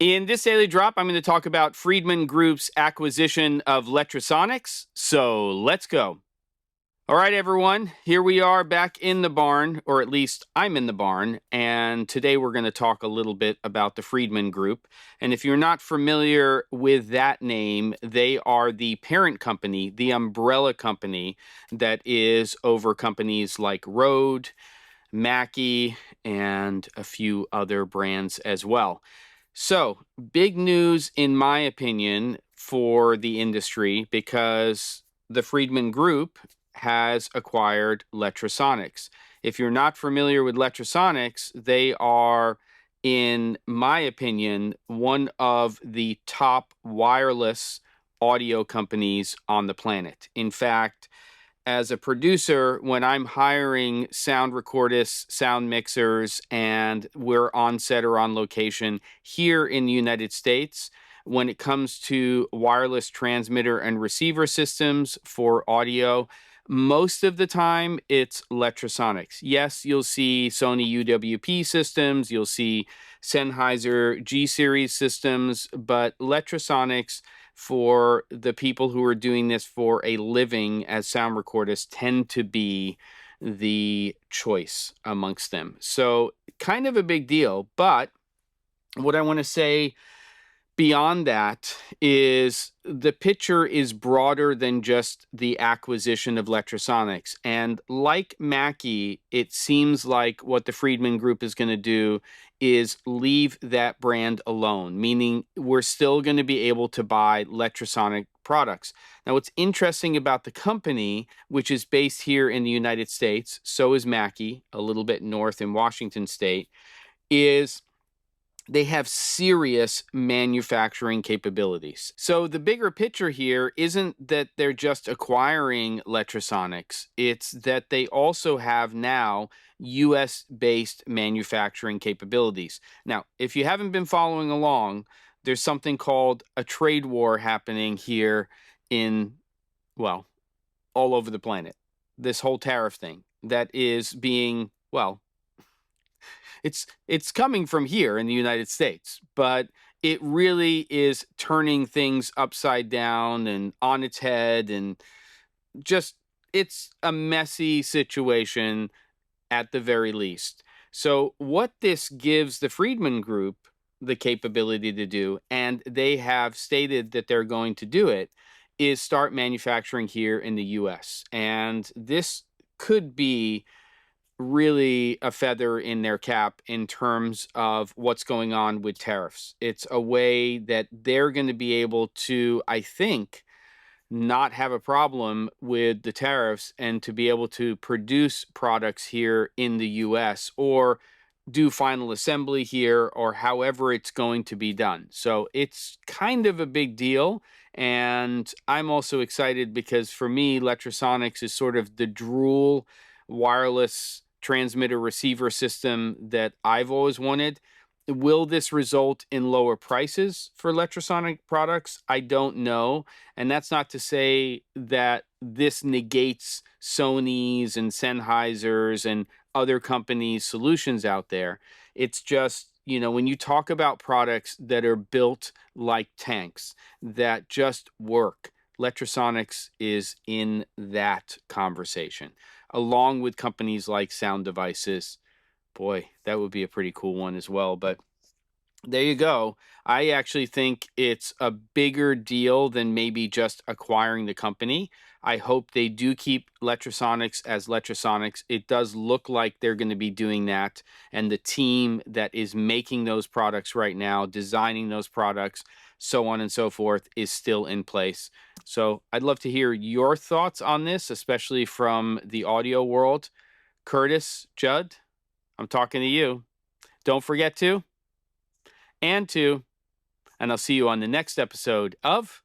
In this daily drop, I'm going to talk about Freedman Group's acquisition of Lectrosonics. So let's go. All right, everyone, here we are back in the barn, or at least I'm in the barn, and today we're going to talk a little bit about the Freedman Group. And if you're not familiar with that name, they are the parent company, the umbrella company that is over companies like RØDE, Mackie, and a few other brands as well. So, big news, in my opinion, for the industry because the Freedman Group has acquired Lectrosonics. If you're not familiar with Lectrosonics, they are, in my opinion, one of the top wireless audio companies on the planet. In fact, as a producer, when I'm hiring sound recordists, sound mixers, and we're on set or on location here in the United States, when it comes to wireless transmitter and receiver systems for audio, most of the time it's Lectrosonics. Yes, you'll see Sony UWP systems, you'll see Sennheiser G-Series systems, but Lectrosonics, for the people who are doing this for a living as sound recordists, tend to be the choice amongst them. So kind of a big deal. But what I want to say beyond that is the picture is broader than just the acquisition of Lectrosonics. And like Mackie, it seems like what the Freedman Group is going to do is leave that brand alone, meaning we're still going to be able to buy Lectrosonic products. Now, what's interesting about the company, which is based here in the United States, so is Mackie, a little bit north in Washington State, is they have serious manufacturing capabilities. So the bigger picture here isn't that they're just acquiring Lectrosonics, it's that they also have now US-based manufacturing capabilities. Now, if you haven't been following along, there's something called a trade war happening here in, well, all over the planet. This whole tariff thing that is being, well, it's coming from here in the United States, but it really is turning things upside down and on its head, and just it's a messy situation at the very least. So what this gives the Freedman Group the capability to do, and they have stated that they're going to do it, is start manufacturing here in the US. And this could be really a feather in their cap in terms of what's going on with tariffs. It's a way that they're going to be able to, I think, not have a problem with the tariffs and to be able to produce products here in the US or do final assembly here or however it's going to be done. So it's kind of a big deal. And I'm also excited because for me, Lectrosonics is sort of the drool wireless transmitter receiver system that I've always wanted. Will this result in lower prices for Lectrosonic products? I don't know. And that's not to say that this negates Sony's and Sennheiser's and other companies' solutions out there. It's just, you know, when you talk about products that are built like tanks that just work, Lectrosonics is in that conversation, along with companies like Sound Devices. Boy, that would be a pretty cool one as well. But there you go. I actually think it's a bigger deal than maybe just acquiring the company. I hope they do keep Lectrosonics as Lectrosonics. It does look like they're going to be doing that. And the team that is making those products right now, designing those products, so on and so forth, is still in place. So I'd love to hear your thoughts on this, especially from the audio world. Curtis, Judd, I'm talking to you. Don't forget to, and I'll see you on the next episode of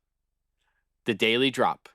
The Daily Drop.